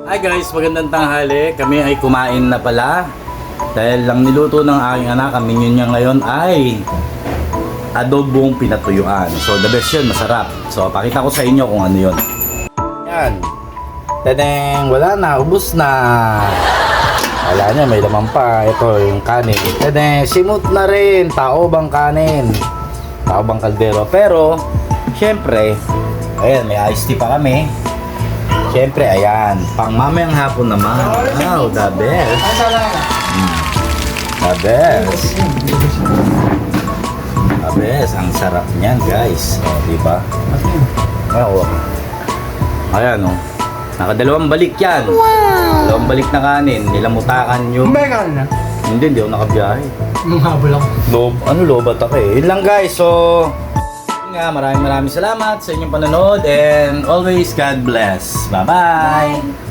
Hi guys, magandang tanghali. Kami ay kumain na pala. Dahil lang niluto ng aking anak, kami niya ngayon ay adobong pinatuyuan. So the best yun, masarap. So pakita ko sa inyo kung ano yun. Yan. Tadeng, wala na, ubos na. Wala niya, may laman pa. Ito yung kanin. Tadeng, simot na rin. Tao bang kanin? Tao bang kaldero? Pero, syempre, ayan, may iced tea pa kami. Siyempre, ayan. Pang mamayang hapon naman. Wow, the best. The best. The best. Ang sarap niyan, guys. O, diba? Oo. Ayan, o. Nakadalawang balik yan. Wow! Dalawang balik na kanin. Nilamutakan yung... Meron na. Hindi ako nakabiyahe. Nung habol ako. Lobat ako eh. Yun lang, guys. So... Maraming salamat sa inyong panonood and always God bless. Bye-bye!